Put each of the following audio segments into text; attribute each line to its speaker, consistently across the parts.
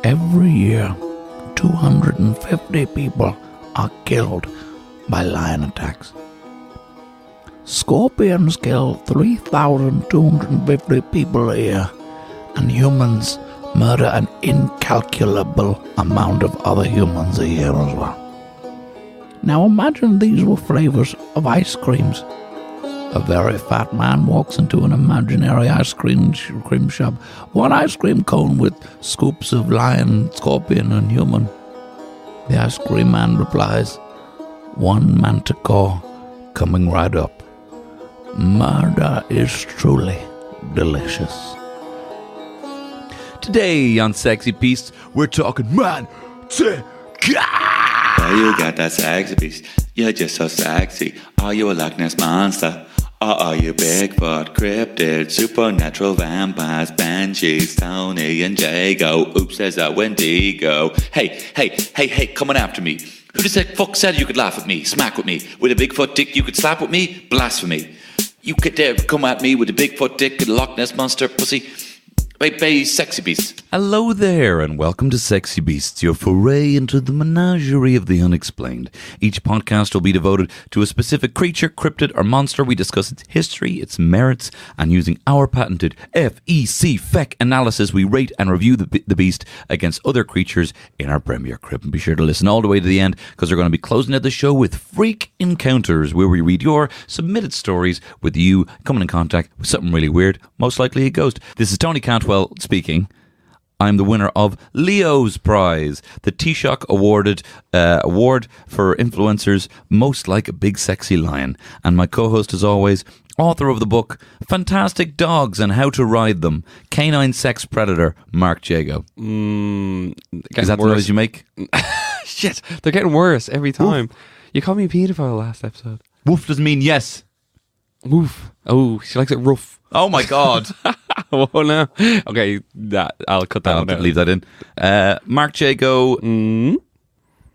Speaker 1: Every year, 250 people are killed by lion attacks. Scorpions kill 3,250 people a year, and humans murder an incalculable amount of other humans a year as well. Now imagine these were flavors of ice creams. A very fat man walks into an imaginary ice cream shop. One ice cream cone with scoops of lion, scorpion, and human. The ice cream man replies, "One Manticore coming right up. Murder is truly delicious."
Speaker 2: Today on Sexy Beasts, we're talking Manticore.
Speaker 3: Oh, you got that sexy beast. You're just so sexy. Are you a Loch Ness monster? Or are you Bigfoot, cryptid, supernatural vampires, banshees, Tony and Jago? Oops, there's a Wendigo. Hey, coming after me. Who the fuck said you could laugh at me, smack with me? With a Bigfoot dick you could slap with me? Blasphemy. You could dare come at me with a Bigfoot dick and a Loch Ness monster pussy? Bay Sexy Beasts.
Speaker 2: Hello there, and welcome to Sexy Beasts, your foray into the menagerie of the unexplained. Each podcast will be devoted to a specific creature, cryptid, or monster. We discuss its history, its merits, and using our patented FEC analysis, we rate and review the beast against other creatures in our Premier Crypt. And be sure to listen all the way to the end, because we're going to be closing out the show with Freak Encounters, where we read your submitted stories with you coming in contact with something really weird, most likely a ghost. This is Tony Cantwell speaking. I'm the winner of Leo's Prize, the Taoiseach award for influencers most like a big sexy lion. And my co-host, as always, author of the book Fantastic Dogs and How to Ride Them, Canine Sex Predator, Mark Jago. Is that the noise you make?
Speaker 4: Shit, they're getting worse every time. Woof. You called me a paedophile last episode.
Speaker 2: Woof doesn't mean yes.
Speaker 4: Woof. Oh, she likes it rough.
Speaker 2: Oh my God.
Speaker 4: Oh no. Okay, I'll cut that one out.
Speaker 2: Leave that in. Mark Jago,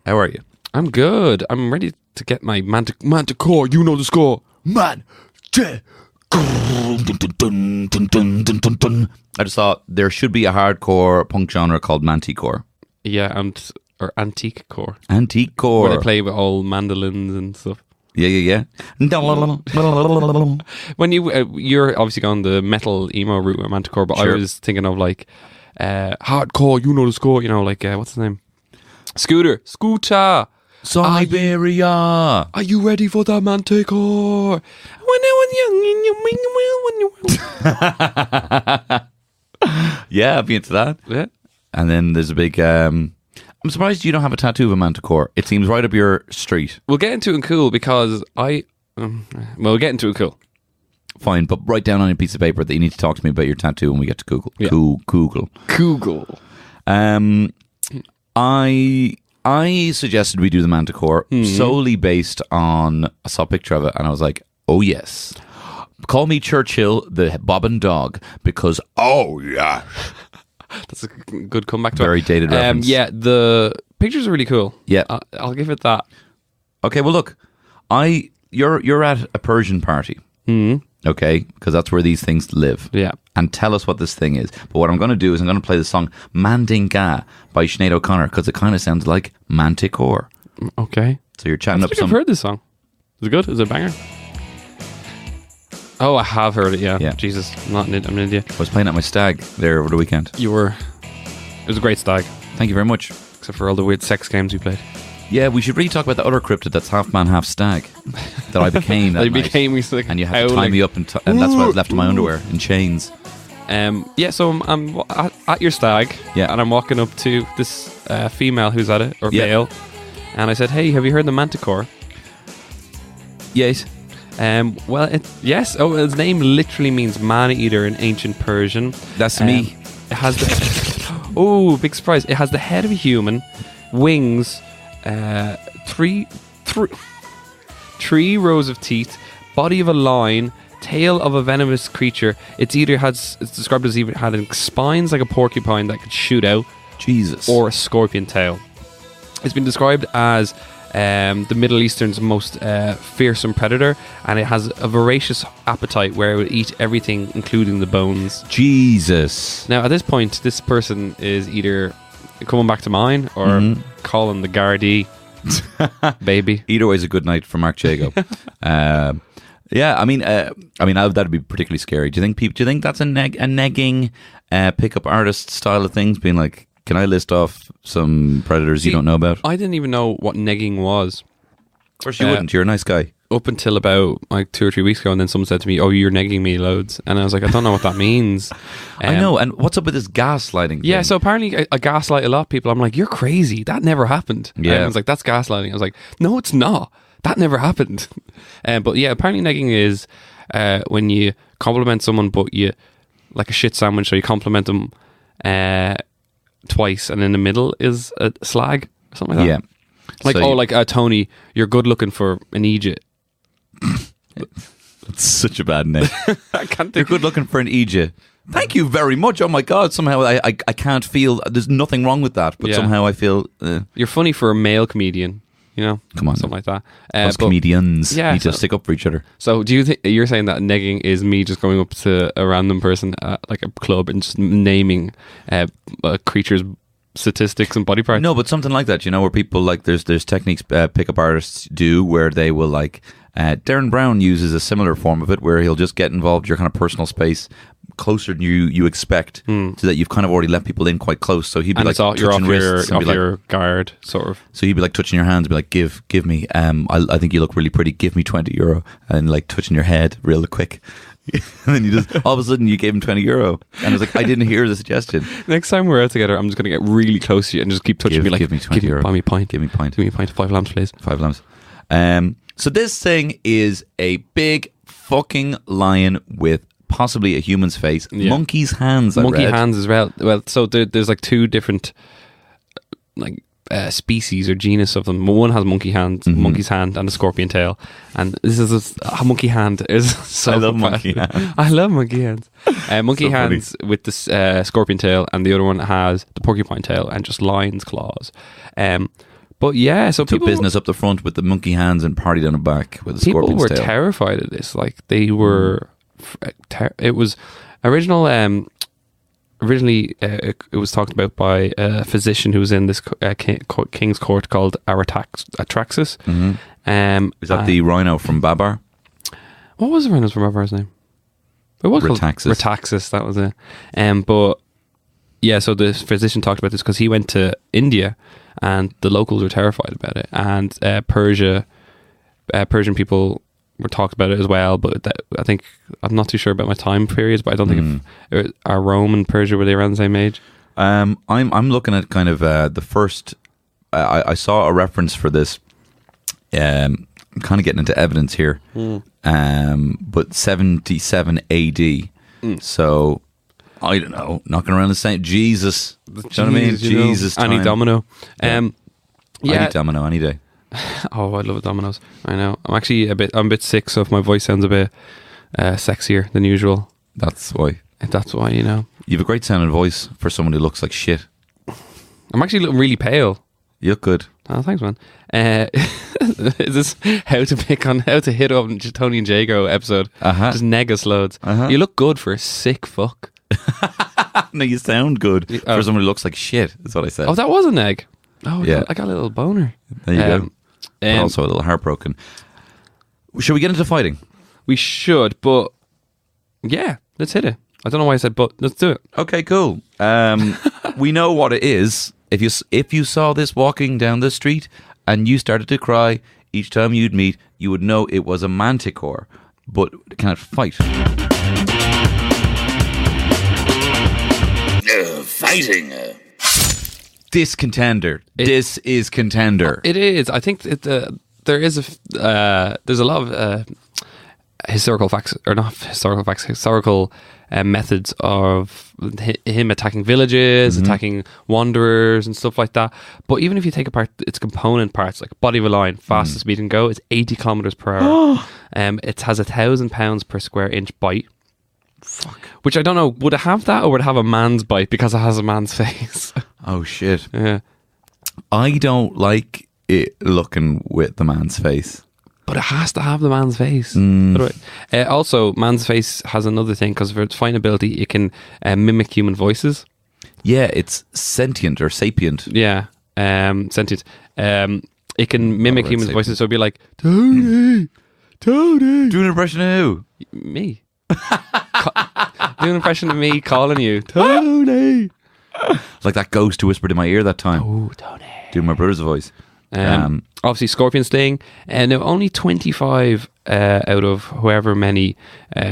Speaker 2: how are you?
Speaker 4: I'm good. I'm ready to get my Manticore. You know the score.
Speaker 2: Manticore. I just thought there should be a hardcore punk genre called Manticore.
Speaker 4: Yeah, or antique core.
Speaker 2: Antique core.
Speaker 4: Where they play with all mandolins and stuff.
Speaker 2: Yeah.
Speaker 4: When you're obviously going the metal emo route with Manticore, but sure. I was thinking of like hardcore, you know the score, you know, like what's his name? Scooter.
Speaker 2: Siberia.
Speaker 4: Are you ready for the Manticore? When I was young,
Speaker 2: yeah, I'd be into that.
Speaker 4: Yeah.
Speaker 2: And then there's a big I'm surprised you don't have a tattoo of a Manticore. It seems right up your street.
Speaker 4: We'll get into it in cool because we'll get into it cool.
Speaker 2: Fine, but write down on a piece of paper that you need to talk to me about your tattoo when we get to Google.
Speaker 4: Yeah.
Speaker 2: Google. I suggested we do the Manticore solely based on, I saw a picture of it and I was like, oh yes. Call me Churchill, the bobbin dog, because oh yeah.
Speaker 4: That's a good comeback to
Speaker 2: very dated reference.
Speaker 4: Yeah, the pictures are really cool.
Speaker 2: Yeah,
Speaker 4: I'll give it that.
Speaker 2: Okay, well look, you're at a Persian party, okay, because that's where these things live.
Speaker 4: Yeah,
Speaker 2: and tell us what this thing is. But what I'm going to do is I'm going to play the song Mandinga by Sinead O'Connor because it kind of sounds like Manticore.
Speaker 4: Okay,
Speaker 2: so you're chatting up some.
Speaker 4: I've heard this song. Is it good? Is it a banger? Oh, I have heard it, yeah. Jesus, I'm an idiot.
Speaker 2: I was playing at my stag there over the weekend.
Speaker 4: It was a great stag.
Speaker 2: Thank you very much.
Speaker 4: Except for all the weird sex games we played.
Speaker 2: Yeah, we should really talk about the other cryptid that's half man, half stag that I became that night. And you had to tie me up and that's why I was left in my underwear in chains.
Speaker 4: Yeah, so I'm at your stag, and I'm walking up to this female who's at it, or male, and I said, hey, have you heard the Manticore?
Speaker 2: Yes.
Speaker 4: Yes. Oh, its name literally means man-eater in ancient Persian.
Speaker 2: That's me.
Speaker 4: It has big surprise. It has the head of a human, wings, three rows of teeth, body of a lion, tail of a venomous creature. It's described as even having spines like a porcupine that could shoot out.
Speaker 2: Jesus.
Speaker 4: Or a scorpion tail. It's been described as the Middle Eastern's most fearsome predator, and it has a voracious appetite where it would eat everything, including the bones.
Speaker 2: Jesus.
Speaker 4: Now, at this point, this person is either coming back to mine or calling the Gardaí, baby.
Speaker 2: Either way is a good night for Mark Jago. Yeah, I mean, that'd be particularly scary. Do you think that's a negging pickup artist style of things? Being like, can I list off some predators you don't know about?
Speaker 4: I didn't even know what negging was.
Speaker 2: Of course you wouldn't. You're a nice guy.
Speaker 4: Up until about like 2 or 3 weeks ago, and then someone said to me, "Oh, you're negging me loads," and I was like, "I don't know what that means."
Speaker 2: I know. And what's up with this gaslighting?
Speaker 4: Yeah,
Speaker 2: thing?
Speaker 4: so apparently I gaslight a lot of people. I'm like, "You're crazy. That never happened."
Speaker 2: Yeah,
Speaker 4: and I was like, "That's gaslighting." I was like, "No, it's not. That never happened." But yeah, apparently negging is when you compliment someone, but you like a shit sandwich, so you compliment them twice, and in the middle is a slag or something like that.
Speaker 2: Yeah.
Speaker 4: Like,
Speaker 2: So
Speaker 4: Tony, you're good looking for an Egypt.
Speaker 2: That's such a bad name.
Speaker 4: I can't
Speaker 2: You're
Speaker 4: think.
Speaker 2: good looking for an Egypt. Thank you very much. Oh my God. Somehow I can't feel, there's nothing wrong with that, but
Speaker 4: Yeah.
Speaker 2: somehow I feel,
Speaker 4: You're funny for a male comedian, you know?
Speaker 2: Come on.
Speaker 4: Something like that.
Speaker 2: us
Speaker 4: But-
Speaker 2: comedians
Speaker 4: yeah,
Speaker 2: need to
Speaker 4: so-
Speaker 2: stick up for each other.
Speaker 4: So do you think you're saying that negging is me just going up to a random person at like a club and just naming a creature's statistics and body parts?
Speaker 2: No, but something like that, where people like, there's techniques pickup artists do where they will like, Darren Brown uses a similar form of it where he'll just get involved in your kind of personal space closer than you expect, so that you've kind of already let people in quite close. So he'd be
Speaker 4: And
Speaker 2: like
Speaker 4: it's all, you're
Speaker 2: touching
Speaker 4: off
Speaker 2: wrists and be like,
Speaker 4: your guard, sort of.
Speaker 2: so he'd be like touching your hands and be like, give me, I think you look really pretty, give me €20, and like touching your head real quick. And then you just, all of a sudden you gave him €20. And I was like, I didn't hear the suggestion.
Speaker 4: Next time we're out together, I'm just going to get really close to you and just keep touching me like,
Speaker 2: give me €20.
Speaker 4: buy me a pint.
Speaker 2: Give me a pint.
Speaker 4: Give me a pint of 5 lambs, please.
Speaker 2: 5 lambs. So this thing is a big fucking lion with possibly a human's face.
Speaker 4: Yeah.
Speaker 2: Monkey's hands, I
Speaker 4: Monkey
Speaker 2: read.
Speaker 4: hands as well. Well, so there's like 2 different like species or genus of them. One has monkey hands, monkey's hand, and a scorpion tail. And this is a monkey hand is so
Speaker 2: I love
Speaker 4: bad.
Speaker 2: monkey hands.
Speaker 4: I love monkey hands. Monkey
Speaker 2: So funny.
Speaker 4: hands with the scorpion tail, and the other one has the porcupine tail and just lion's claws. But yeah, so
Speaker 2: Took
Speaker 4: people
Speaker 2: business up the front with the monkey hands and party down the back with the
Speaker 4: people
Speaker 2: scorpion's
Speaker 4: were
Speaker 2: tail.
Speaker 4: terrified of this. Like they were. It was originally it was talked about by a physician who was in this king's court called Atraxis.
Speaker 2: Is that the rhino from Babar?
Speaker 4: What was the rhino's from Babar's name? It was called
Speaker 2: Retaxis.
Speaker 4: Retaxis, that was it. But yeah, so the physician talked about this because he went to India and the locals were terrified about it, and Persian people were talked about it as well. But I think I'm not too sure about my time periods, but I don't think if are Rome and Persia, were they around the same age?
Speaker 2: I'm looking at kind of the first. I saw a reference for this. I'm kind of getting into evidence here, but 77 AD. So I don't know, knocking around the same Jesus. Do you know what I mean? Jesus,
Speaker 4: Annie
Speaker 2: time.
Speaker 4: Domino.
Speaker 2: I
Speaker 4: Yeah.
Speaker 2: need Domino any day.
Speaker 4: Oh, I love Domino's. I know. I'm actually a bit sick, so if my voice sounds a bit sexier than usual,
Speaker 2: That's why.
Speaker 4: that's why, you know.
Speaker 2: You have a great sounding voice for someone who looks like shit.
Speaker 4: I'm actually looking really pale.
Speaker 2: You look good.
Speaker 4: Oh, thanks, man. Is this how to hit up Tony and Jago episode? Just neg us loads. You look good for a sick fuck.
Speaker 2: No, you sound good for someone who looks like shit. That's what I said.
Speaker 4: Oh, that was a neg. Oh,
Speaker 2: Yeah.
Speaker 4: I got a little boner.
Speaker 2: There you go. But also a little heartbroken. Should we get into fighting?
Speaker 4: We should, but yeah, let's hit it. I don't know why I said but. Let's do it.
Speaker 2: Okay, cool. We know what it is. If you saw this walking down the street and you started to cry each time you'd meet, you would know it was a Manticore, but it can't fight.
Speaker 3: Fighting.
Speaker 2: This contender. This is contender.
Speaker 4: It is. I think there is there's a lot of historical facts, or not historical facts, historical methods of him attacking villages, attacking wanderers and stuff like that. But even if you take apart its component parts, like body of a lion, fastest speed can go is 80 kilometers per hour. It has 1,000 pounds per square inch bite. Fuck. Which I don't know, would it have that or would it have a man's bite because it has a man's face?
Speaker 2: Oh shit.
Speaker 4: Yeah.
Speaker 2: I don't like it looking with the man's face.
Speaker 4: But it has to have the man's face. Also, man's face has another thing because of its fine ability, it can mimic human voices.
Speaker 2: Yeah, it's sentient or sapient.
Speaker 4: Yeah, sentient. It can mimic
Speaker 2: right,
Speaker 4: human
Speaker 2: sapient.
Speaker 4: voices, so it'd be like, Tony, Tony.
Speaker 2: Do an impression of who?
Speaker 4: Me. Do an impression of me calling you, Tony.
Speaker 2: Like that ghost who whispered in my ear that time.
Speaker 4: Oh, Tony.
Speaker 2: Doing my brother's voice.
Speaker 4: Obviously, scorpion sting. And now only 25 out of however many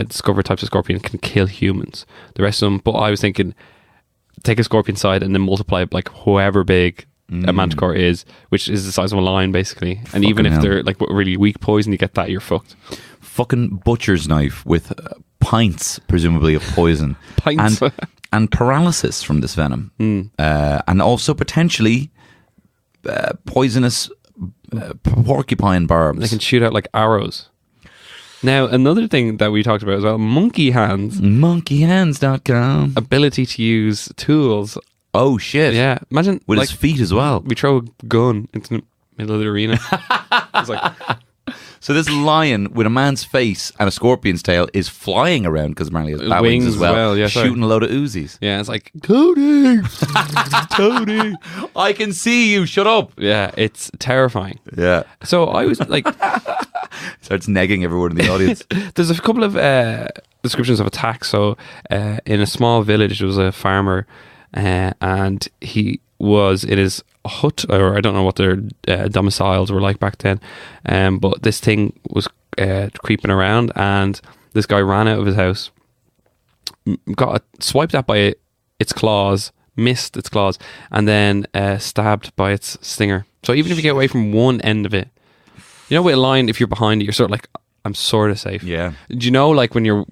Speaker 4: discovered types of scorpion can kill humans. The rest of them, but I was thinking, take a scorpion side and then multiply it like however big a manticore is, which is the size of a lion basically. And even if
Speaker 2: hell.
Speaker 4: they're like really weak poison, you get that, you're fucked.
Speaker 2: Fucking butcher's knife with pints, presumably, of poison.
Speaker 4: Pints.
Speaker 2: And paralysis from this venom. And also potentially poisonous porcupine barbs.
Speaker 4: They can shoot out like arrows. Now, another thing that we talked about as well, monkey hands.
Speaker 2: Monkeyhands.com.
Speaker 4: Ability to use tools.
Speaker 2: Oh, shit.
Speaker 4: Yeah. Imagine
Speaker 2: With
Speaker 4: like
Speaker 2: his feet as well.
Speaker 4: we throw a gun into the middle of the arena. It's like,
Speaker 2: So this lion with a man's face and a scorpion's tail is flying around because apparently it has bat wings
Speaker 4: Wings
Speaker 2: as
Speaker 4: as
Speaker 2: well,
Speaker 4: well, yeah, sorry.
Speaker 2: shooting a load of Uzis.
Speaker 4: yeah, it's like, Tony.
Speaker 2: Tony, I can see you. Shut up.
Speaker 4: Yeah, it's terrifying.
Speaker 2: Yeah.
Speaker 4: So I was like,
Speaker 2: Starts negging everyone in the audience.
Speaker 4: there's a couple of descriptions of attacks. So in a small village, there was a farmer and he was in his hut, or I don't know what their domiciles were like back then, but this thing was creeping around and this guy ran out of his house, got swiped at by its claws, missed its claws, and then stabbed by its stinger. So even if you get away from one end of it, you know, with a lion, if you're behind it, you're sort of like, I'm sort of safe.
Speaker 2: Yeah.
Speaker 4: Do you know, like when you're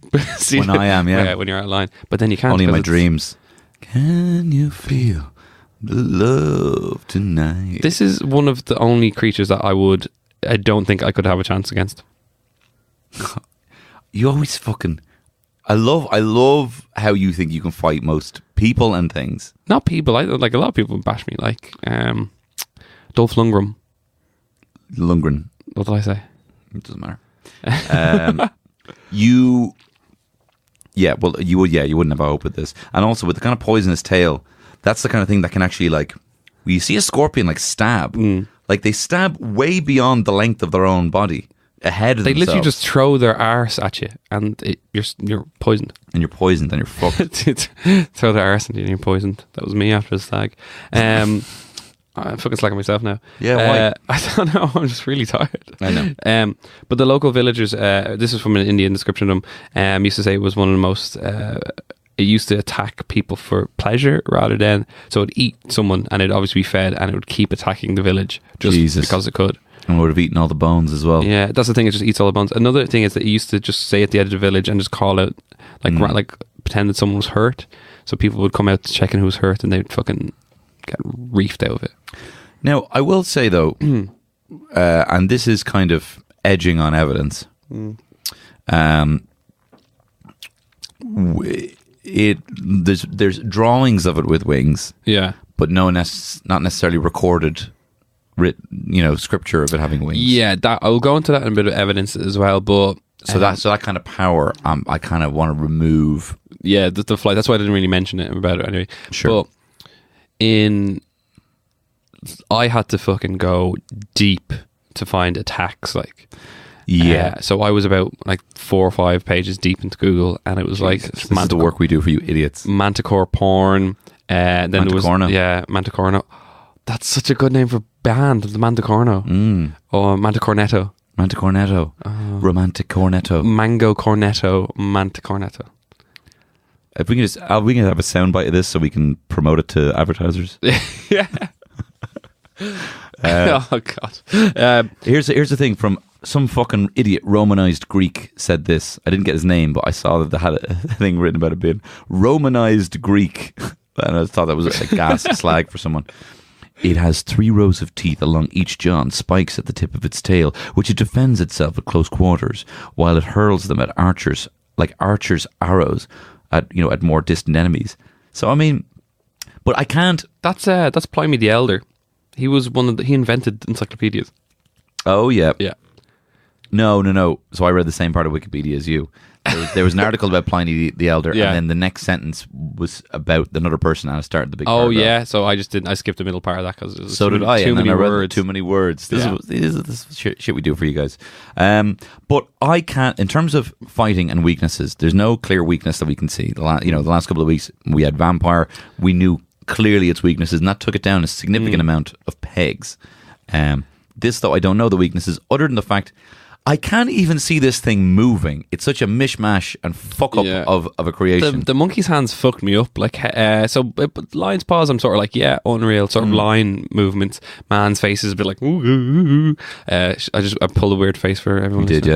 Speaker 2: When I am, yeah.
Speaker 4: when you're out of line, but then you can't.
Speaker 2: Only in my
Speaker 4: 'cause it's-
Speaker 2: dreams. Can you feel the love tonight?
Speaker 4: This is one of the only creatures that I don't think I could have a chance against.
Speaker 2: You always fucking... I love how you think you can fight most people and things.
Speaker 4: Not people. Like a lot of people bash me. Like Dolph Lundgren.
Speaker 2: Lundgren.
Speaker 4: What did I say?
Speaker 2: It doesn't matter. You wouldn't have a hope with this. And also with the kind of poisonous tail, that's the kind of thing that can actually, like, when you see a scorpion like stab, like they stab way beyond the length of their own body, ahead of
Speaker 4: They
Speaker 2: themselves.
Speaker 4: literally just throw their arse at you, and you're poisoned.
Speaker 2: And you're poisoned and you're fucked.
Speaker 4: Throw their arse at you, and you're poisoned. That was me after the stag. I'm fucking slacking myself now.
Speaker 2: Yeah, why?
Speaker 4: I don't know. I'm just really tired.
Speaker 2: I know.
Speaker 4: But the local villagers, this is from an Indian description of them, used to say it was one of the most... it used to attack people for pleasure rather than... So it'd eat someone and it'd obviously be fed and it would keep attacking the village just
Speaker 2: Jesus.
Speaker 4: because it could.
Speaker 2: And would have eaten all the bones as well.
Speaker 4: Yeah, that's the thing. It just eats all the bones. Another thing is that it used to just stay at the edge of the village and just call out, like, like pretend that someone was hurt. So people would come out checking who was hurt and they'd fucking get reefed out of it.
Speaker 2: Now, I will say though, and this is kind of edging on evidence. There's drawings of it with wings,
Speaker 4: Yeah.
Speaker 2: but not necessarily recorded, scripture of it having wings.
Speaker 4: Yeah, I'll go into that in a bit of evidence as well, but...
Speaker 2: So that kind of power, I kind of want to remove.
Speaker 4: Yeah, the flight. That's why I didn't really mention it about it anyway.
Speaker 2: Sure.
Speaker 4: But I had to fucking go deep to find attacks, like...
Speaker 2: Yeah.
Speaker 4: So I was about like 4 or 5 pages deep into Google, and it was like
Speaker 2: This is the work we do for you idiots.
Speaker 4: Manticore porn. Then there was Manticorno. That's such a good name for band, the Manticorno. Or Manticornetto.
Speaker 2: Manticornetto. Romantic cornetto.
Speaker 4: Mango Cornetto. Manticornetto.
Speaker 2: If we can we can have a soundbite of this so we can promote it to advertisers.
Speaker 4: Yeah. Oh god.
Speaker 2: Here's the thing from some fucking idiot Romanized Greek said this. I didn't get his name, but I saw that they had a thing written about it being Romanized Greek. And I thought that was a gas slag for someone. It has 3 rows of teeth along each jaw and spikes at the tip of its tail, which it defends itself at close quarters, while it hurls them at archers, like archers' arrows, at more distant enemies. So I mean, but I can't.
Speaker 4: That's Pliny the Elder. He was he invented encyclopedias.
Speaker 2: Oh yeah,
Speaker 4: Yeah.
Speaker 2: No. So I read the same part of Wikipedia as you. There was an article about Pliny the Elder,
Speaker 4: Yeah.
Speaker 2: and then the next sentence was about another person, and it started the big
Speaker 4: Oh
Speaker 2: paragraph.
Speaker 4: yeah, so I just didn't. I skipped the middle part of that because
Speaker 2: So did I.
Speaker 4: Too
Speaker 2: and
Speaker 4: many
Speaker 2: then I read
Speaker 4: words.
Speaker 2: too many words. This
Speaker 4: Yeah.
Speaker 2: is shit we do for you guys. But I can't. In terms of fighting and weaknesses, there's no clear weakness that we can see. The last couple of weeks we had vampire. We knew clearly its weaknesses, and that took it down a significant amount of pegs. This though, I don't know the weaknesses other than the fact. I can't even see this thing moving. It's such a mishmash and fuck up
Speaker 4: Yeah.
Speaker 2: of a creation.
Speaker 4: The monkey's hands fucked me up. Like, but lion's paws, I'm sort of like, yeah, unreal. Sort of line movements. Man's face is a bit like, ooh, ooh, ooh. I pulled a weird face for everyone.
Speaker 2: You did,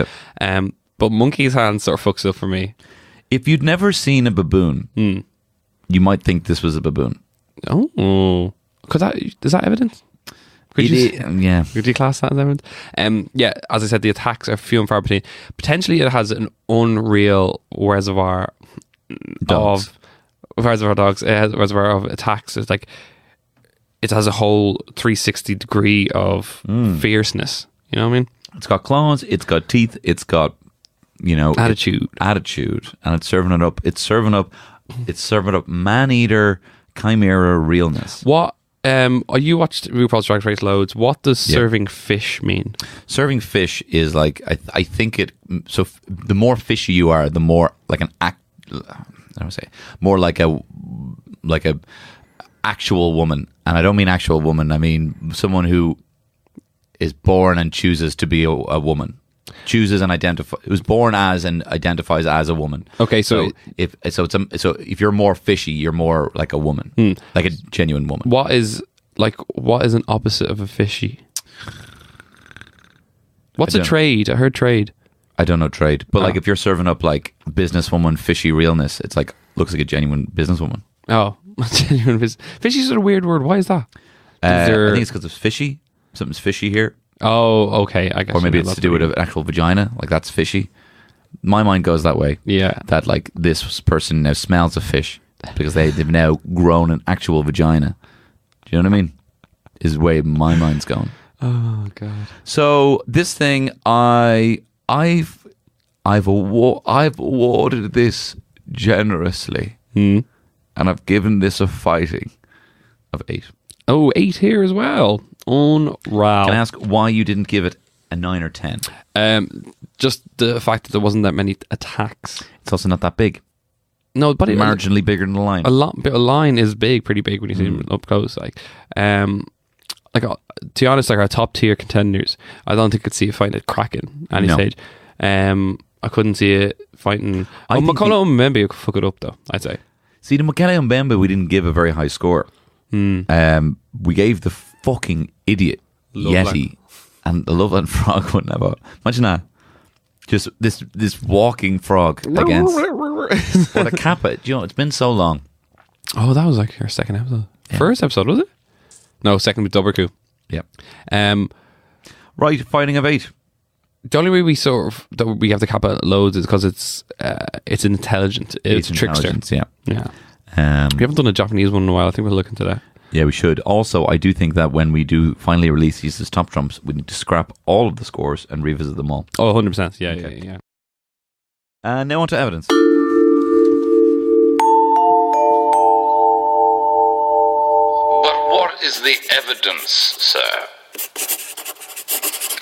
Speaker 4: yeah. But monkey's hands sort of fucks it up for me.
Speaker 2: If you'd never seen a baboon, you might think this was a baboon.
Speaker 4: Oh, is that evidence?
Speaker 2: Yeah.
Speaker 4: Could you class that as evidence? Yeah, as I said, the attacks are few and far between. Potentially, it has an unreal reservoir
Speaker 2: Dogs.
Speaker 4: of dogs. It has a reservoir of attacks. It's like it has a whole 360 degree of fierceness. You know what I mean?
Speaker 2: It's got claws, it's got teeth, it's got,
Speaker 4: Attitude.
Speaker 2: and it's serving up man-eater, chimera realness.
Speaker 4: What? You watched RuPaul's Drag Race loads. What does serving fish mean?
Speaker 2: Serving fish is like, I think it, so the more fishy you are, the more like more like a actual woman. And I don't mean actual woman, I mean someone who is born and chooses to be a woman. Chooses and was born as and identifies as a woman.
Speaker 4: Okay, so
Speaker 2: if you're more fishy, you're more like a woman, like a genuine woman.
Speaker 4: what is an opposite of a fishy? What's a trade? I heard trade.
Speaker 2: I don't know trade, but like if you're serving up like businesswoman fishy realness, it's like looks like a genuine businesswoman.
Speaker 4: Oh, genuine fishy is a weird word. Why is that?
Speaker 2: I think it's because it's fishy. Something's fishy here.
Speaker 4: Oh, okay. I guess.
Speaker 2: Or maybe it's to do with an actual vagina. Like that's fishy. My mind goes that way.
Speaker 4: Yeah.
Speaker 2: That like this person now smells of fish because they've now grown an actual vagina. Do you know what I mean? Is the way my mind's going.
Speaker 4: Oh God.
Speaker 2: So this thing, I've awarded this generously, and I've given this a fighting of 8.
Speaker 4: Oh, 8 here as well. Unreal.
Speaker 2: Can I ask why you didn't give it a 9 or 10?
Speaker 4: Just the fact that there wasn't that many attacks.
Speaker 2: It's also not that big.
Speaker 4: No, but
Speaker 2: Marginally bigger than the line.
Speaker 4: a line is big, pretty big when you see them up close. To be honest, like our top tier contenders, I don't think I could see it fighting at Kraken at any stage. I couldn't see it fighting. McCullough and Mbembe could fuck it up though, I'd say.
Speaker 2: See, the Mukele and Mbembe, we didn't give a very high score. We gave the fucking idiot Yeti and the Loveland Frog one about. Imagine that. Just this walking frog against what a kappa. You know, it's been so long.
Speaker 4: Oh, that was like our second episode. First episode, was it? No, second with Double Coup.
Speaker 2: Yep. Right, fighting of 8.
Speaker 4: The only way we we have the kappa loads is because it's intelligent. It's trickster.
Speaker 2: Yeah.
Speaker 4: Yeah. We haven't done a Japanese one in a while. I think we'll look into that.
Speaker 2: Yeah, we should. Also, I do think that when we do finally release these as top trumps, we need to scrap all of the scores and revisit them all.
Speaker 4: Oh, 100%. Yeah,
Speaker 2: Okay.
Speaker 4: yeah.
Speaker 2: And now on to evidence.
Speaker 5: But what is the evidence, sir?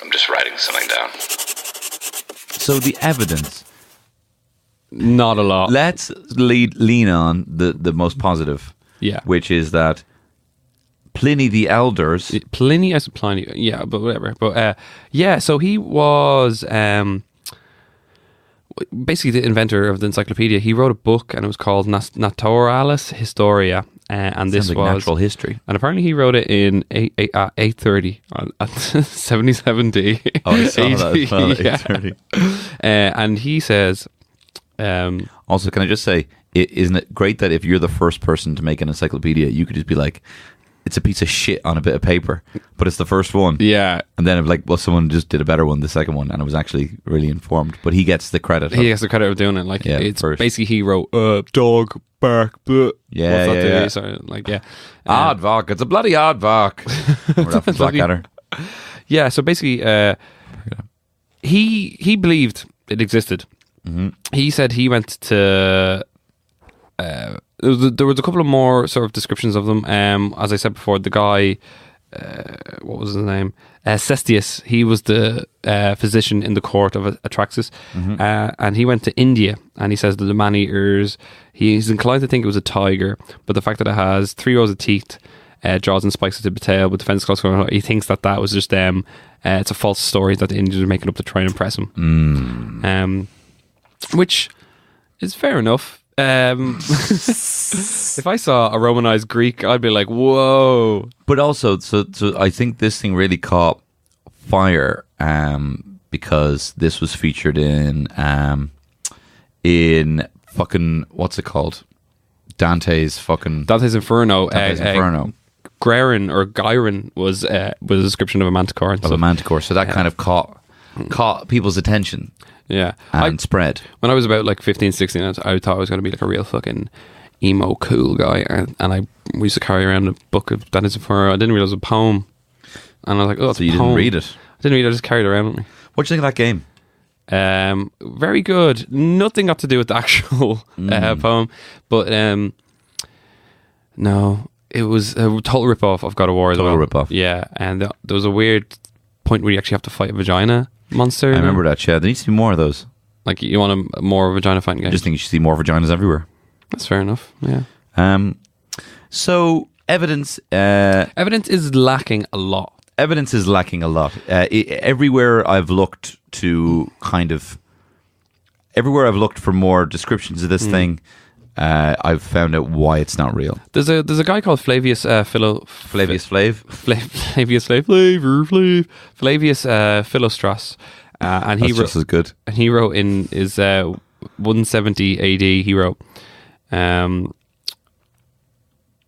Speaker 5: I'm just writing something down.
Speaker 2: So the evidence.
Speaker 4: Not a lot.
Speaker 2: Let's lean on the most positive.
Speaker 4: Yeah.
Speaker 2: Which is that Pliny the Elder's...
Speaker 4: Pliny, I said Pliny, yeah, but whatever. But yeah, so he was basically the inventor of the encyclopedia. He wrote a book and it was called Naturalis Historia. And this
Speaker 2: like
Speaker 4: was
Speaker 2: natural history.
Speaker 4: And apparently he wrote it in 8:30 at 77 D.
Speaker 2: Oh, I saw that as well,
Speaker 4: Yeah.
Speaker 2: 8:30.
Speaker 4: And he says...
Speaker 2: Also, can I just say, isn't it great that if you're the first person to make an encyclopedia, you could just be like, it's a piece of shit on a bit of paper, but it's the first one.
Speaker 4: Yeah.
Speaker 2: And then it'd be like, well, someone just did a better one, the second one, and it was actually really informed. But he gets the credit.
Speaker 4: He gets the credit of doing it. Like,
Speaker 2: Yeah,
Speaker 4: it's
Speaker 2: first.
Speaker 4: basically he wrote, dog, bark, bleh.
Speaker 2: Yeah,
Speaker 4: What's that
Speaker 2: yeah,
Speaker 4: do?
Speaker 2: yeah.
Speaker 4: So, like, yeah.
Speaker 2: Aardvark, it's a bloody aardvark. Or that from Blackadder.
Speaker 4: Yeah, so basically, he believed it existed. He said he went to. There was a couple of more sort of descriptions of them. As I said before, the guy, what was his name? Cestius. He was the physician in the court of Atraxis, and he went to India. And he says that the man-eaters. He's inclined to think it was a tiger, but the fact that it has 3 rows of teeth, jaws and spikes at the tail, with defense claws going on, he thinks that was just them. It's a false story that the Indians are making up to try and impress him. Which is fair enough. If I saw a Romanized Greek, I'd be like, whoa.
Speaker 2: But also, so I think this thing really caught fire because this was featured in fucking, what's it called? Dante's
Speaker 4: Inferno.
Speaker 2: Dante's Inferno.
Speaker 4: Gairin or Gairin was a description of a manticore. And
Speaker 2: of a manticore. So that kind of caught people's attention.
Speaker 4: Yeah.
Speaker 2: And spread.
Speaker 4: When I was about like 15, 16, I thought I was going to be like a real fucking emo cool guy. And we used to carry around a book of Dante's Inferno. I didn't realize it was a poem. And I was like, oh, it's
Speaker 2: so
Speaker 4: a
Speaker 2: you
Speaker 4: poem.
Speaker 2: didn't read it?
Speaker 4: I didn't read it, I just carried it around with me.
Speaker 2: What do you think of that game?
Speaker 4: Very good. Nothing got to do with the actual poem. But no, it was a total rip-off of God of War as well.
Speaker 2: Total rip-off.
Speaker 4: Yeah, and there was a weird point where you actually have to fight a vagina monster.
Speaker 2: I remember that, yeah. There needs to be more of those.
Speaker 4: Like, you want a more vagina fighting game?
Speaker 2: I just think you should see more vaginas everywhere.
Speaker 4: That's fair enough, yeah.
Speaker 2: So, evidence...
Speaker 4: evidence is lacking a lot.
Speaker 2: Evidence is lacking a lot. Everywhere I've looked to kind of... Everywhere I've looked for more descriptions of this thing, I've found out why it's not real.
Speaker 4: There's a guy called Flavius
Speaker 2: Flavius
Speaker 4: Philostratus, and he
Speaker 2: That's just as good.
Speaker 4: And he wrote in his 170 AD. He wrote, and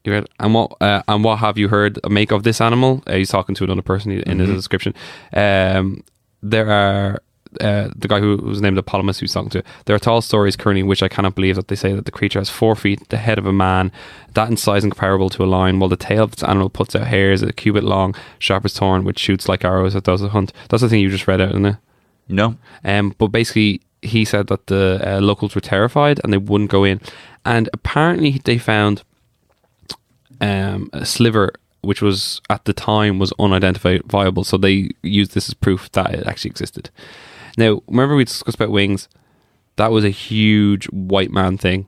Speaker 4: what have you heard make of this animal? He's talking to another person in his description. There are. The guy who was named Apollonius, who's talking to, there are tall stories currently in which I cannot believe that they say that the creature has 4 feet, the head of a man, that in size and comparable to a lion, while the tail of its animal puts out hairs a cubit long, sharp as thorn, which shoots like arrows at those that hunt. That's the thing you just read out, isn't it?
Speaker 2: No.
Speaker 4: But basically, he said that the locals were terrified and they wouldn't go in. And apparently they found a sliver, which was at the time was unidentifiable, so they used this as proof that it actually existed. Now, remember we discussed about wings? That was a huge white man thing.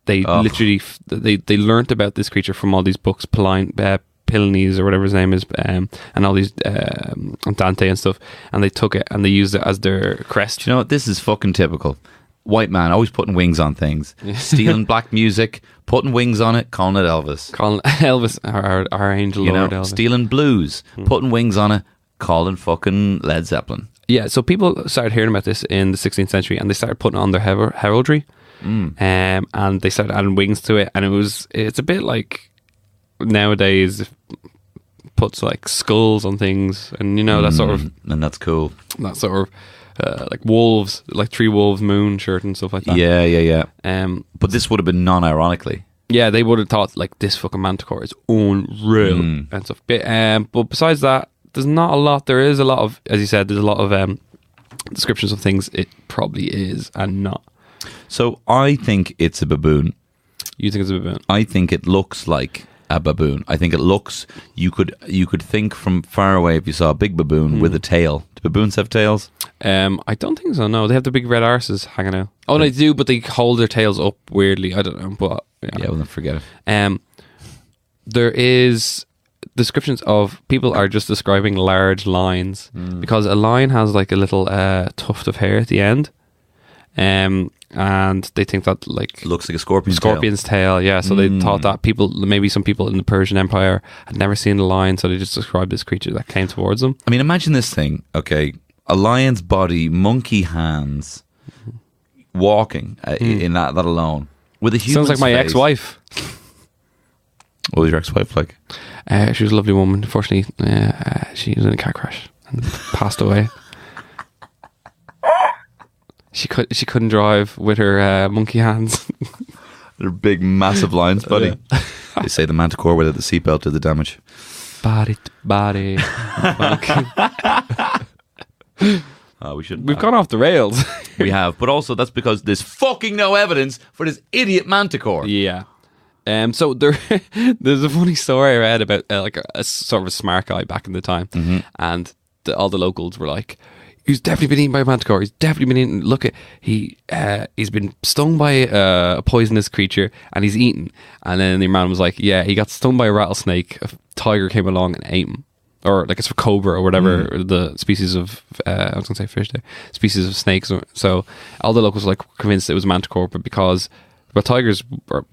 Speaker 4: They literally they learnt about this creature from all these books, Plinius or whatever his name is, and all these Dante and stuff, and they took it and they used it as their crest.
Speaker 2: Do you know what? This is fucking typical. White man always putting wings on things, stealing black music, putting wings on it, calling it Elvis.
Speaker 4: Calling Elvis, our angel Lord Elvis.
Speaker 2: Stealing blues, putting wings on it, calling fucking Led Zeppelin.
Speaker 4: Yeah, so people started hearing about this in the 16th century and they started putting on their heraldry, and they started adding wings to it, and it's a bit like nowadays puts like skulls on things, and that sort of,
Speaker 2: and that's cool.
Speaker 4: That sort of like wolves, like 3 wolves moon shirt and stuff like that.
Speaker 2: Yeah. But this would have been non-ironically.
Speaker 4: Yeah, they would have thought like this fucking Manticore is unreal and stuff. But besides that, there's not a lot. There is a lot of, as you said, there's a lot of descriptions of things it probably is and not.
Speaker 2: So I think it's a baboon.
Speaker 4: You think it's a baboon?
Speaker 2: I think it looks like a baboon. I think it looks, you could think from far away if you saw a big baboon with a tail. Do baboons have tails?
Speaker 4: I don't think so, no. They have the big red arses hanging out. Oh, they do, but they hold their tails up weirdly. I don't know, but...
Speaker 2: Yeah, well then forget it.
Speaker 4: There is... descriptions of people are just describing large lines because a lion has like a little tuft of hair at the end, and they think that like
Speaker 2: looks like a scorpion's
Speaker 4: tail. Yeah, so they thought that maybe some people in the Persian Empire had never seen a lion, so they just described this creature that came towards them.
Speaker 2: I mean, imagine this thing. Okay, a lion's body, monkey hands, walking in that alone with a human.
Speaker 4: Sounds like my ex-wife.
Speaker 2: What was your ex-wife like?
Speaker 4: She was a lovely woman. Unfortunately, she was in a car crash and passed away. She couldn't drive with her monkey hands.
Speaker 2: Her big, massive lion's body. Yeah. They say the Manticore without the seatbelt did the damage.
Speaker 4: Body to body.
Speaker 2: We shouldn't.
Speaker 4: We've gone off the rails.
Speaker 2: We have, but also that's because there's fucking no evidence for this idiot Manticore.
Speaker 4: Yeah. So there's a funny story I read about like a sort of a smart guy back in the time, and all the locals were like, "He's definitely been eaten by a Manticore. He's definitely been eaten. Look at he's been stung by a poisonous creature, and he's eaten." And then the man was like, "Yeah, he got stung by a rattlesnake. A tiger came along and ate him." Or like it's a cobra or whatever the species of I was gonna say fish there, species of snakes. So all the locals were like convinced it was a Manticore, but because tigers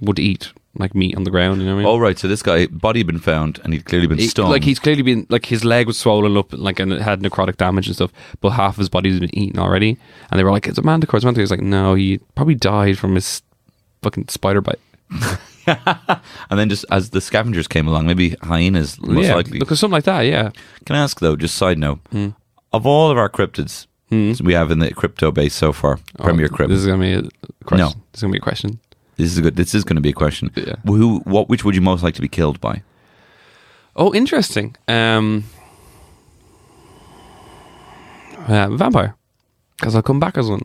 Speaker 4: would eat like meat on the ground, you know what I mean?
Speaker 2: Oh right, so this guy body had been found and he'd clearly been stung.
Speaker 4: Like he's clearly been like his leg was swollen up, like, and it had necrotic damage and stuff. But half of his body's been eaten already, and they were like, "It's a Manticore." It's a Manticore. He's like, "No, he probably died from his fucking spider bite."
Speaker 2: And then just as the scavengers came along, maybe hyenas most likely.
Speaker 4: Because something like that, yeah.
Speaker 2: Can I ask though, just side note, of all of our cryptids we have in the crypto base so far, Premier Crypt.
Speaker 4: This is gonna be a question.
Speaker 2: No.
Speaker 4: This is gonna be a question.
Speaker 2: This is going to be a question.
Speaker 4: Yeah.
Speaker 2: Which would you most like to be killed by?
Speaker 4: Oh, interesting. Vampire, because I'll come back as one.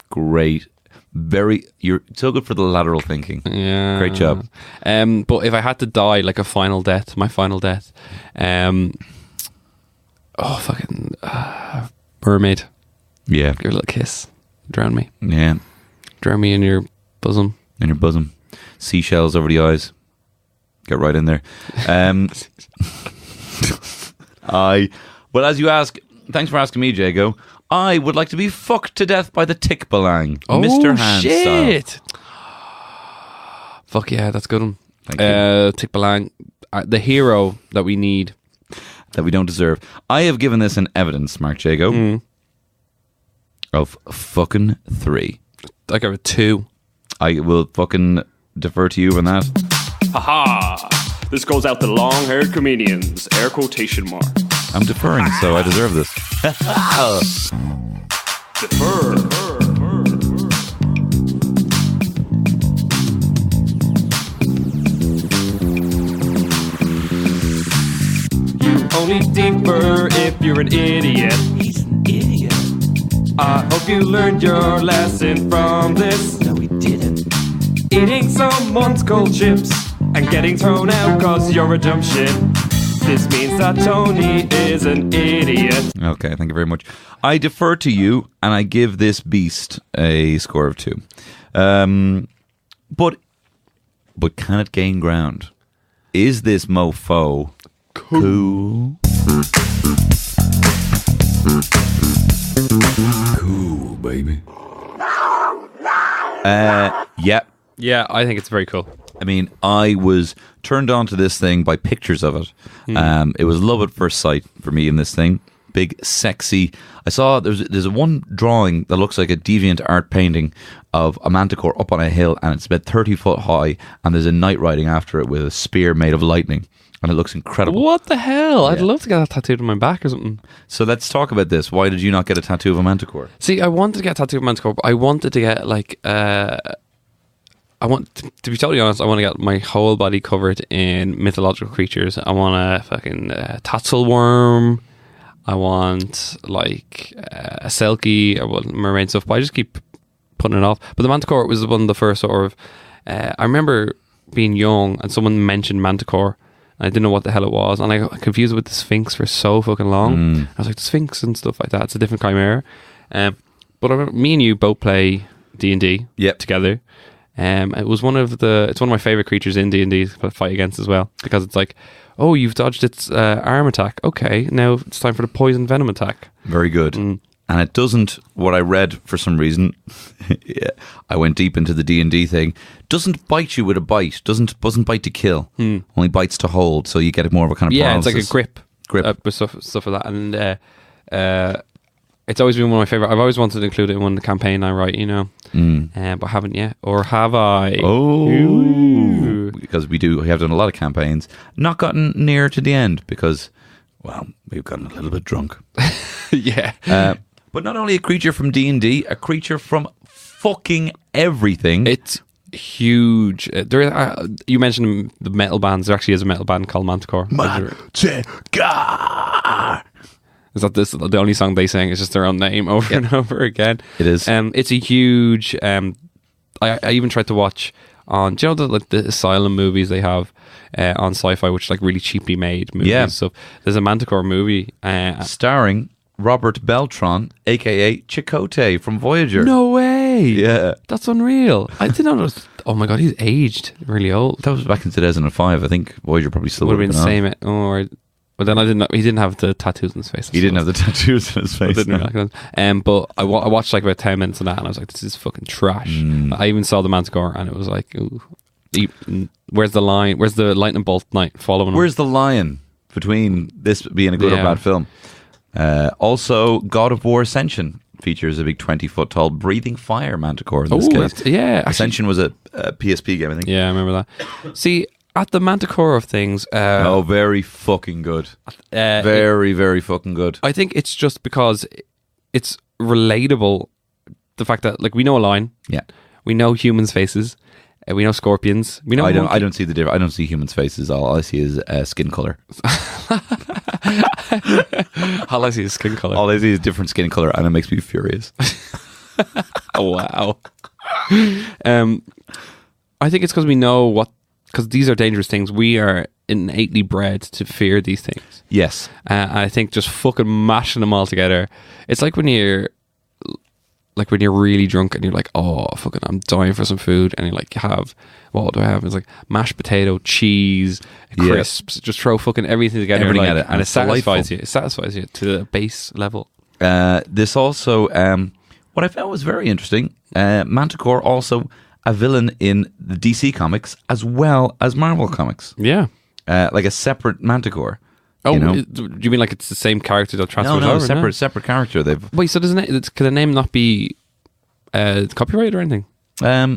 Speaker 2: Great. You're so good for the lateral thinking.
Speaker 4: Yeah.
Speaker 2: Great job.
Speaker 4: But if I had to die like a final death, my final death, mermaid.
Speaker 2: Yeah.
Speaker 4: Give a little kiss. Drown me.
Speaker 2: Yeah.
Speaker 4: Drown me in your bosom.
Speaker 2: In your bosom. Seashells over the eyes. Get right in there. Well, as you ask, thanks for asking me, Jago. I would like to be fucked to death by the tick balang.
Speaker 4: Oh,
Speaker 2: Mr. Hand
Speaker 4: shit.
Speaker 2: style.
Speaker 4: Fuck yeah, that's a good one.
Speaker 2: Thank you.
Speaker 4: Tick Balang, the hero that we need.
Speaker 2: That we don't deserve. I have given this an evidence, Mark Jago, of fucking 3.
Speaker 4: I give it 2.
Speaker 2: I will fucking defer to you on that.
Speaker 6: Haha! This goes out to long-haired comedians. Air quotation marks.
Speaker 2: I'm deferring, so I deserve this.
Speaker 6: Defer. You only defer if you're an idiot.
Speaker 1: He's an idiot.
Speaker 6: I hope you learned your lesson from this.
Speaker 1: No, he didn't.
Speaker 6: Eating someone's cold chips and getting thrown out cause you're a dumb shit. This means that Tony is an idiot.
Speaker 2: Okay, thank you very much. I defer to you, and I give this beast a score of 2. But can it gain ground? Is this mofo cool? Cool, baby. Yeah.
Speaker 4: Yeah, I think it's very cool.
Speaker 2: I mean, I was turned on to this thing by pictures of it. It was love at first sight for me in this thing. Big, sexy. I saw there's a one drawing that looks like a deviant art painting of a Manticore up on a hill, and it's about 30 foot high, and there's a knight riding after it with a spear made of lightning, and it looks incredible.
Speaker 4: What the hell? I'd love to get that tattooed on my back or something.
Speaker 2: So let's talk about this. Why did you not get a tattoo of a Manticore?
Speaker 4: See, I wanted to get a tattoo of Manticore, but I wanted to get like I want to be totally honest. I want to get my whole body covered in mythological creatures. I want a fucking tassel worm. I want like a selkie. I want mermaid stuff. But I just keep putting it off. But the Manticore was one of the first sort of. I remember being young and someone mentioned Manticore. And I didn't know what the hell it was, and I got confused with the Sphinx for so fucking long. I was like, the Sphinx and stuff like that. It's a different chimera. But I remember me and you both play D&D together. It's one of my favorite creatures in D&D to fight against as well, because it's like, oh, you've dodged its arm attack. Okay, now it's time for the poison venom attack.
Speaker 2: Very good. And it doesn't, what I read for some reason, I went deep into the D&D thing, doesn't bite you with a bite, doesn't bite to kill, only bites to hold, so you get more of a kind of paralysis.
Speaker 4: It's like a grip. Stuff like that. And it's always been one of my favourite. I've always wanted to include it in one of the campaign I write, you know, but haven't yet. Or have I?
Speaker 2: Oh,
Speaker 4: Ooh.
Speaker 2: Because we have done a lot of campaigns, not gotten near to the end because, well, we've gotten a little bit drunk.
Speaker 4: Yeah.
Speaker 2: But not only a creature from D&D, a creature from fucking everything.
Speaker 4: It's huge. You mentioned the metal bands. There actually is a metal band called Manticore.
Speaker 2: Manticore.
Speaker 4: is that this the only song they sing is just their own name over and over again.
Speaker 2: It is.
Speaker 4: It's a huge. I even tried to watch on. Do you know the asylum movies they have on Sci-Fi, which is like really cheaply made movies?
Speaker 2: Yeah.
Speaker 4: So there's a Manticore movie
Speaker 2: starring Robert Beltran, aka Chakotay from Voyager.
Speaker 4: No way!
Speaker 2: Yeah.
Speaker 4: That's unreal. I didn't know. Oh my god, he's aged really old.
Speaker 2: That was back in 2005. I think Voyager probably still
Speaker 4: Would have been the
Speaker 2: on.
Speaker 4: same. But then I didn't know, he didn't have the tattoos on his face.
Speaker 2: He didn't have the tattoos on his face.
Speaker 4: I didn't recognize him. But I watched like about 10 minutes of that and I was like, this is fucking trash. I even saw the Manticore and it was like, ooh, where's the line? Where's the lightning bolt night following?
Speaker 2: Where's the line between this being a good or bad film? Also, God of War Ascension features a big 20-foot tall breathing fire Manticore in this case.
Speaker 4: Yeah.
Speaker 2: Ascension was a PSP game, I think.
Speaker 4: Yeah, I remember that. See, at the Manticore of things...
Speaker 2: very fucking good. Very, very fucking good.
Speaker 4: I think it's just because it's relatable. The fact that, like, we know a line.
Speaker 2: Yeah.
Speaker 4: We know humans' faces. We know scorpions. We know.
Speaker 2: I don't see the difference. I don't see humans' faces. All I see is skin color.
Speaker 4: All I see is skin color.
Speaker 2: All I see is different skin color, and it makes me furious.
Speaker 4: Oh, wow. I think it's because we know because these are dangerous things. We are innately bred to fear these things.
Speaker 2: Yes.
Speaker 4: I think just fucking mashing them all together. It's like when you're really drunk and you're like, oh, fucking, I'm dying for some food. And you're like, what do I have? It's like mashed potato, cheese, crisps. Just throw fucking everything together.
Speaker 2: Everything
Speaker 4: like,
Speaker 2: at it.
Speaker 4: And it satisfies
Speaker 2: delightful.
Speaker 4: you. It satisfies you to the base level.
Speaker 2: This also, what I found was very interesting, Manticore also a villain in the DC comics as well as Marvel comics.
Speaker 4: Yeah.
Speaker 2: Like a separate Manticore.
Speaker 4: Oh,
Speaker 2: you know?
Speaker 4: do you mean like it's the same character that transfers
Speaker 2: No,
Speaker 4: over?
Speaker 2: separate character. They've
Speaker 4: Wait, so can the name not be copyrighted or anything?
Speaker 2: I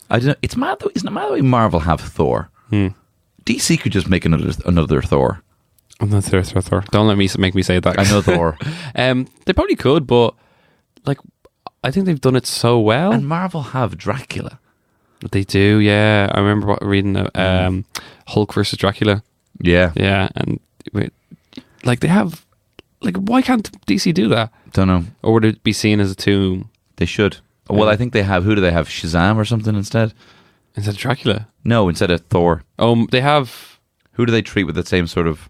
Speaker 2: don't know. It's mad though. Isn't it mad the way Marvel have Thor? DC could just make another Thor.
Speaker 4: Another Thor. Don't make me say that.
Speaker 2: I know Thor.
Speaker 4: They probably could, but like I think they've done it so well.
Speaker 2: And Marvel have Dracula.
Speaker 4: They do, yeah. I remember reading Hulk versus Dracula.
Speaker 2: Yeah.
Speaker 4: Yeah, and like they have, like, why can't DC do that?
Speaker 2: Don't know.
Speaker 4: Or would it be seen as a tomb?
Speaker 2: They should. Well, I think they have. Who do they have? Shazam or something instead?
Speaker 4: Instead of Dracula?
Speaker 2: No, instead of Thor.
Speaker 4: Oh, they have.
Speaker 2: Who do they treat with the same sort of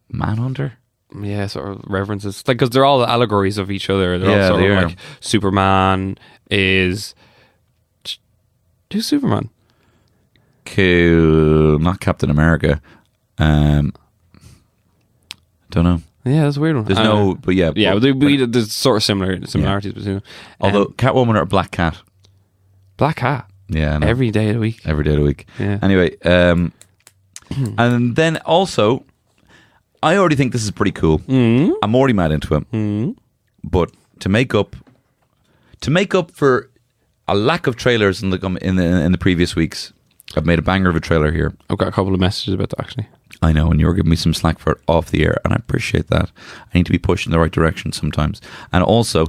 Speaker 2: Manhunter?
Speaker 4: Yeah, sort of references. Like, because they're all allegories of each other. They're all sort of like Superman is. Who's Superman?
Speaker 2: Cool. Not Captain America. Don't know.
Speaker 4: Yeah, that's a weird one.
Speaker 2: There's no, but yeah.
Speaker 4: Yeah, there's sort of similarities between them.
Speaker 2: Although Catwoman or Black Cat.
Speaker 4: Black Cat.
Speaker 2: Yeah, I know.
Speaker 4: Every day of the week.
Speaker 2: Every day of the week.
Speaker 4: Yeah.
Speaker 2: Anyway, and then also, I already think this is pretty cool. I'm already mad into it. But to make up for a lack of trailers in the previous weeks, I've made a banger of a trailer here.
Speaker 4: I've got a couple of messages about that, actually.
Speaker 2: I know, and you're giving me some slack for it off the air, and I appreciate that. I need to be pushed in the right direction sometimes. And also,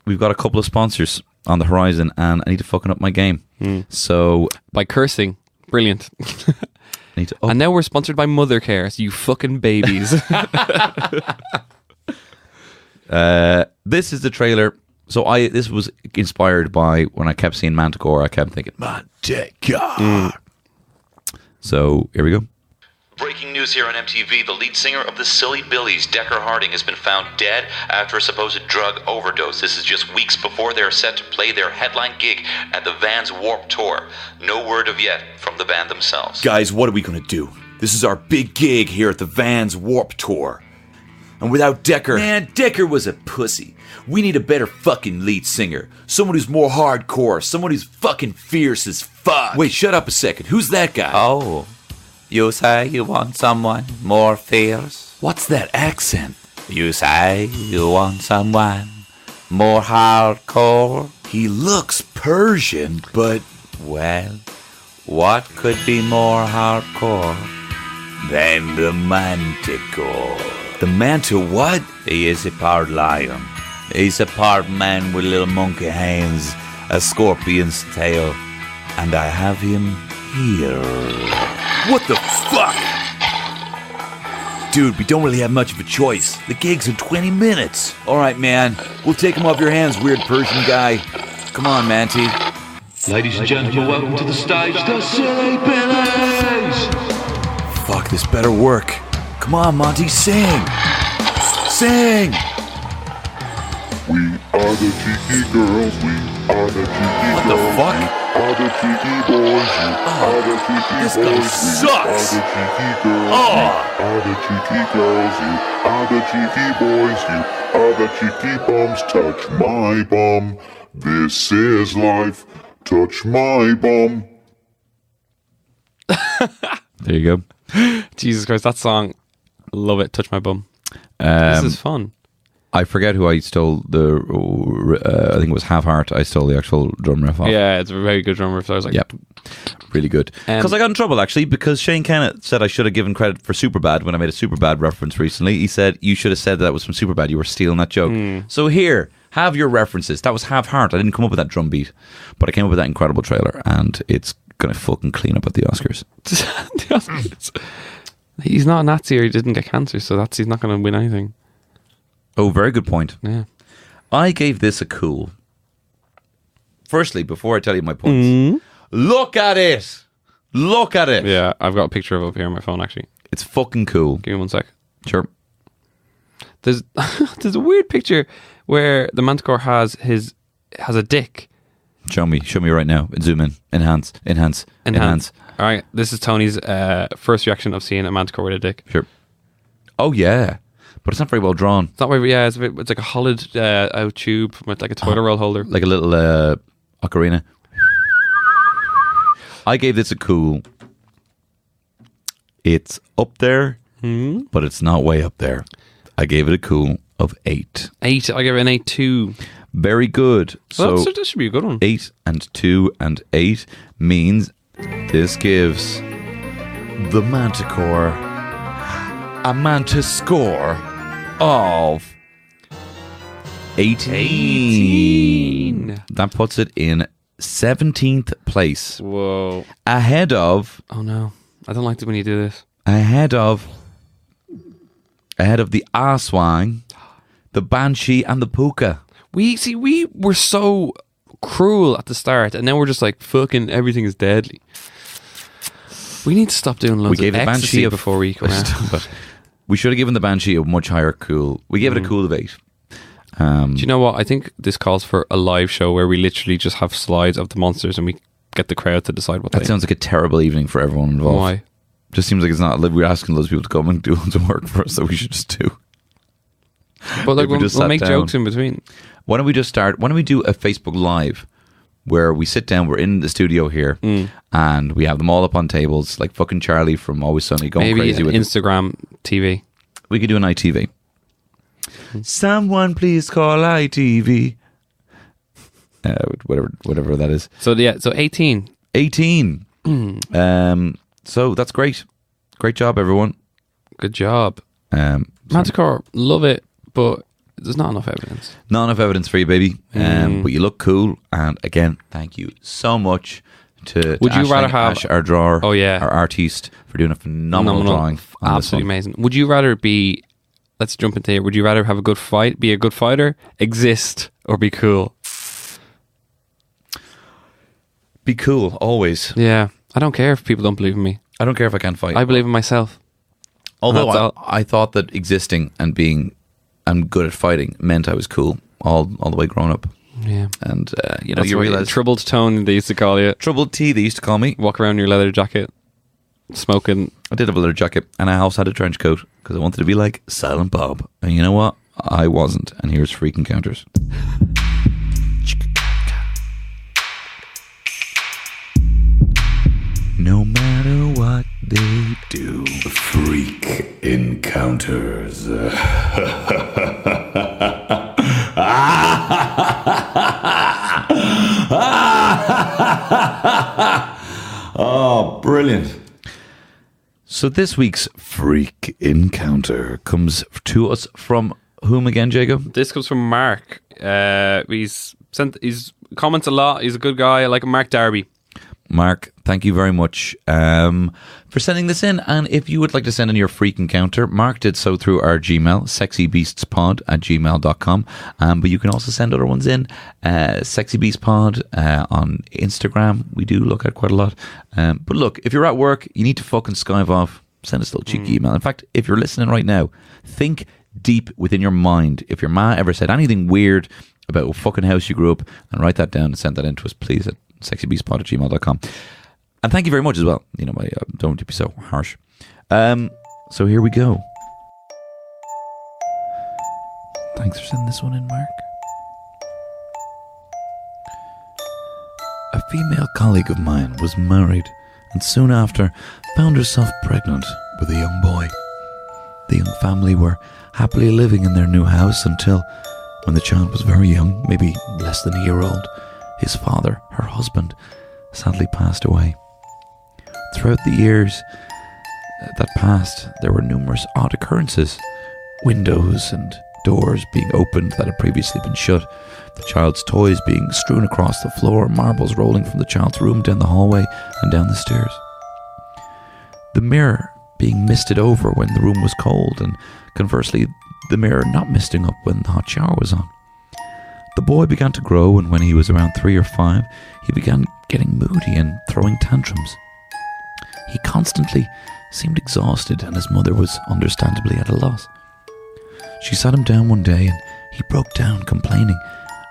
Speaker 2: we've got a couple of sponsors on the horizon, and I need to fucking up my game. So
Speaker 4: by cursing, brilliant.
Speaker 2: I need to
Speaker 4: and now we're sponsored by Mother Care, so you fucking babies.
Speaker 2: This is the trailer. So this was inspired by when I kept seeing Manticore. I kept thinking Manticore. So here we go.
Speaker 5: Breaking news here on MTV. The lead singer of the Silly Billies, Decker Harding, has been found dead after a supposed drug overdose. This is just weeks before they are set to play their headline gig at the Vans Warped Tour. No word of yet from the band themselves.
Speaker 7: Guys, what are we gonna do? This is our big gig here at the Vans Warped Tour. And without Decker... Man, Decker was a pussy. We need a better fucking lead singer. Someone who's more hardcore. Someone who's fucking fierce as fuck. Wait, shut up a second. Who's that guy?
Speaker 8: Oh, you say you want someone more fierce?
Speaker 7: What's that accent?
Speaker 8: You say you want someone more hardcore?
Speaker 7: He looks Persian, but...
Speaker 8: Well, what could be more hardcore than the Manticore?
Speaker 7: The Manta what?
Speaker 8: He is a part lion. He's a part man with little monkey hands, a scorpion's tail, and I have him here.
Speaker 7: What the fuck? Dude, we don't really have much of a choice. The gig's in 20 minutes. All right, man. We'll take him off your hands, weird Persian guy. Come on, Manti.
Speaker 9: Ladies and gentlemen, welcome to the stage, the Silly Billies!
Speaker 7: Fuck, this better work. Come on, Monty, sing! Sing!
Speaker 9: We are the cheeky girls, we are the cheeky
Speaker 7: What the
Speaker 9: girls,
Speaker 7: fuck?
Speaker 9: we are the cheeky boys, we are the cheeky
Speaker 7: this
Speaker 9: boys,
Speaker 7: guy
Speaker 9: we
Speaker 7: sucks.
Speaker 9: are the cheeky girls, we are the cheeky girls, you are the cheeky boys, you are the cheeky bums. Touch my bum, this is life. Touch my bum.
Speaker 2: There you go.
Speaker 4: Jesus Christ, that song. Love it. Touch my bum. This is fun.
Speaker 2: I forget who I stole the. I think it was Half Heart. I stole the actual drum riff off.
Speaker 4: Yeah, it's a very good drum riff. So I was like,
Speaker 2: Yep. Really good. Because I got in trouble actually because Shane Kennett said I should have given credit for Superbad when I made a Superbad reference recently. He said you should have said that was from Superbad. You were stealing that joke. So here, have your references. That was Half Heart. I didn't come up with that drum beat, but I came up with that incredible trailer, and it's gonna fucking clean up at the Oscars.
Speaker 4: He's not a Nazi or he didn't get cancer, so he's not going to win anything.
Speaker 2: Oh, very good point.
Speaker 4: Yeah.
Speaker 2: I gave this a cool. Firstly, before I tell you my points, look at it. Look at it.
Speaker 4: Yeah, I've got a picture of it up here on my phone, actually.
Speaker 2: It's fucking cool.
Speaker 4: Give me 1 sec.
Speaker 2: Sure.
Speaker 4: There's there's a weird picture where the Manticore has a dick.
Speaker 2: Show me right now. Zoom in. Enhance.
Speaker 4: All right, this is Tony's first reaction of seeing a Manticore with a dick.
Speaker 2: Sure. Oh yeah, but it's not very well drawn.
Speaker 4: It's not very, yeah, it's like a hollowed out tube with like a toilet roll holder.
Speaker 2: Like a little ocarina. I gave this a cool. It's up there, but it's not way up there. I gave it a cool of 8.
Speaker 4: 8. I give it an 8 too.
Speaker 2: Very good.
Speaker 4: Well,
Speaker 2: So
Speaker 4: that should be a good one.
Speaker 2: 8 and 2 and 8 means this gives the Manticore a Mantis score of 18. That puts it in 17th place.
Speaker 4: Whoa.
Speaker 2: Ahead of
Speaker 4: Oh no. I don't like it when you do this.
Speaker 2: ahead of the Aswang, the Banshee and the Puka.
Speaker 4: We were so cruel at the start, and now we're just like, fucking everything is deadly. We need to stop doing loads
Speaker 2: We gave
Speaker 4: of
Speaker 2: the
Speaker 4: ecstasy
Speaker 2: Banshee
Speaker 4: before we come out.
Speaker 2: but we should have given the Banshee a much higher cool. We gave it a cool of 8.
Speaker 4: Do you know what? I think this calls for a live show where we literally just have slides of the monsters and we get the crowd to decide what
Speaker 2: That
Speaker 4: they
Speaker 2: sounds like a terrible evening for everyone involved.
Speaker 4: Why?
Speaker 2: Just seems like it's not. We're asking those people to come and do some work for us that we should just do.
Speaker 4: But like,
Speaker 2: If we just
Speaker 4: we'll
Speaker 2: sat
Speaker 4: make
Speaker 2: down.
Speaker 4: jokes in between.
Speaker 2: Why don't we just start? Why don't we do a Facebook Live where we sit down? We're in the studio here, and we have them all up on tables, like fucking Charlie from Always Sunny, going
Speaker 4: Maybe
Speaker 2: crazy
Speaker 4: an
Speaker 2: with it.
Speaker 4: Instagram TV.
Speaker 2: We could do an ITV. Someone please call ITV. Whatever that is.
Speaker 4: So yeah, so 18.
Speaker 2: 18. So that's great. Great job, everyone.
Speaker 4: Good job. Manticore, love it, but there's not enough evidence.
Speaker 2: Not enough evidence for you, baby. But you look cool. And again, thank you so much to
Speaker 4: Would you
Speaker 2: Aisling,
Speaker 4: rather have-
Speaker 2: Ash, our drawer,
Speaker 4: Oh, yeah.
Speaker 2: our artiste, for doing a phenomenal drawing on this
Speaker 4: Absolutely
Speaker 2: one.
Speaker 4: amazing. Would you rather be, let's jump into here, would you rather have a good fight, be a good fighter, exist, or be cool?
Speaker 2: Be cool, always.
Speaker 4: Yeah, I don't care if people don't believe in me.
Speaker 2: I don't care if I can't fight.
Speaker 4: I believe in myself.
Speaker 2: Although
Speaker 4: That's all.
Speaker 2: I thought that existing and being and good at fighting meant I was cool all the way growing up.
Speaker 4: Yeah.
Speaker 2: And, you
Speaker 4: That's
Speaker 2: you
Speaker 4: what
Speaker 2: realize...
Speaker 4: troubled tone, they used to call you.
Speaker 2: Troubled T, they used to call me.
Speaker 4: Walk around in your leather jacket, smoking.
Speaker 2: I did have a leather jacket, and I also had a trench coat because I wanted to be like Silent Bob. And you know what? I wasn't. And here's Freak Encounters. No matter what they do,
Speaker 9: Freak Encounters.
Speaker 2: oh, brilliant. So this week's Freak Encounter comes to us from whom again, Jacob?
Speaker 4: This comes from Mark. He's comments a lot. He's a good guy. I like him. Mark Darby.
Speaker 2: Mark, thank you very much for sending this in. And if you would like to send in your freak encounter, Mark did so through our Gmail, sexybeastspod@gmail.com. But you can also send other ones in, sexybeastpod on Instagram. We do look at quite a lot. But look, if you're at work, you need to fucking skive off, send us a little cheeky email. In fact, if you're listening right now, think deep within your mind. If your ma ever said anything weird about what fucking house you grew up, and write that down and send that in to us, please, at sexybeastpod@gmail.com. And thank you very much as well. You know, don't be so harsh. So here we go. Thanks for sending this one in, Mark. A female colleague of mine was married and soon after found herself pregnant with a young boy. The young family were happily living in their new house until, when the child was very young, maybe less than a year old, his father, her husband, sadly passed away. Throughout the years that passed, there were numerous odd occurrences. Windows and doors being opened that had previously been shut, the child's toys being strewn across the floor, marbles rolling from the child's room down the hallway and down the stairs. The mirror being misted over when the room was cold, and conversely, the mirror not misting up when the hot shower was on. The boy began to grow, and when he was around 3 or 5, he began getting moody and throwing tantrums. He constantly seemed exhausted, and his mother was understandably at a loss. She sat him down one day, and he broke down, complaining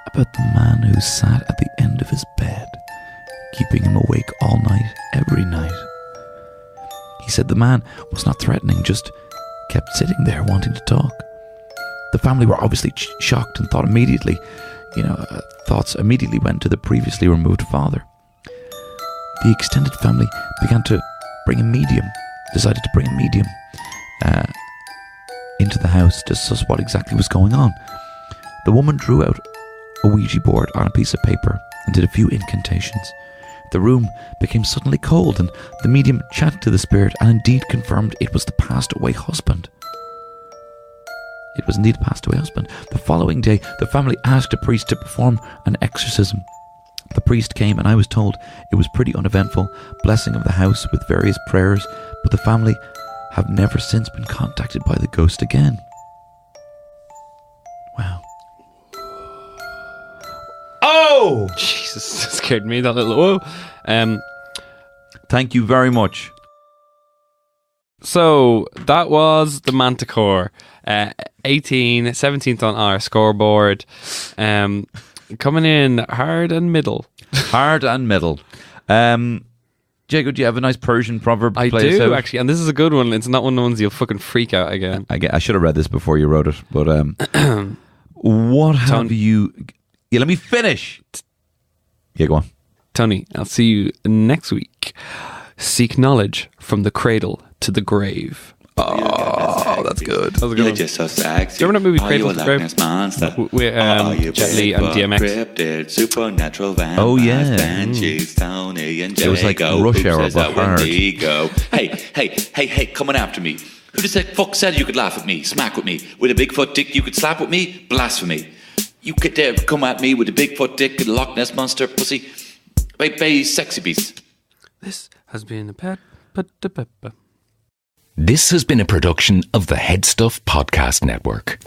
Speaker 2: about the man who sat at the end of his bed, keeping him awake all night, every night. He said the man was not threatening, just kept sitting there wanting to talk. The family were obviously shocked and thoughts immediately went to the previously removed father. The extended family decided to bring a medium into the house to suss what exactly was going on. The woman drew out a Ouija board on a piece of paper and did a few incantations. The room became suddenly cold, and the medium chatted to the spirit and indeed confirmed it was the passed away husband. It was indeed a passed away husband. The following day, the family asked a priest to perform an exorcism. The priest came, and I was told it was pretty uneventful, blessing of the house with various prayers, but the family have never since been contacted by the ghost again. Wow. Oh!
Speaker 4: Jesus, that scared me, that little whoa.
Speaker 2: Thank you very much.
Speaker 4: So that was the Manticore, 17th on our scoreboard, coming in hard and middle.
Speaker 2: Hard and middle. Jacob, do you have a nice Persian proverb to
Speaker 4: I
Speaker 2: play us
Speaker 4: do,
Speaker 2: out?
Speaker 4: actually, and this is a good one. It's not one of the ones you'll fucking freak out again.
Speaker 2: I should have read this before you wrote it, but what have you... Yeah, let me finish. Yeah, go on.
Speaker 4: Tony, I'll see you next week. Seek knowledge from the cradle to the grave.
Speaker 2: Oh, that's good.
Speaker 4: That was a good
Speaker 3: You're
Speaker 4: one.
Speaker 3: just so sexy.
Speaker 4: Do you remember that movie
Speaker 3: Are
Speaker 4: Cradle
Speaker 3: you a
Speaker 4: to the Grave?
Speaker 3: Loch Ness monster?
Speaker 4: With Jet Li and DMX.
Speaker 3: Cryptid, supernatural vampires,
Speaker 2: Oh, yeah.
Speaker 3: banshees, Tony and
Speaker 2: It was like
Speaker 3: Jago.
Speaker 2: Rush
Speaker 3: Who
Speaker 2: Hour,
Speaker 3: says
Speaker 2: but
Speaker 3: that when
Speaker 2: hard.
Speaker 3: we go? Hey, coming after me. Who the fuck said you could laugh at me, smack with me? With a Bigfoot dick you could slap with me? Blasphemy. You could dare come at me with a Bigfoot dick and a Loch Ness monster pussy? Bay sexy beast.
Speaker 4: This has been a pet.
Speaker 10: This has been a production of the Head Stuff Podcast Network.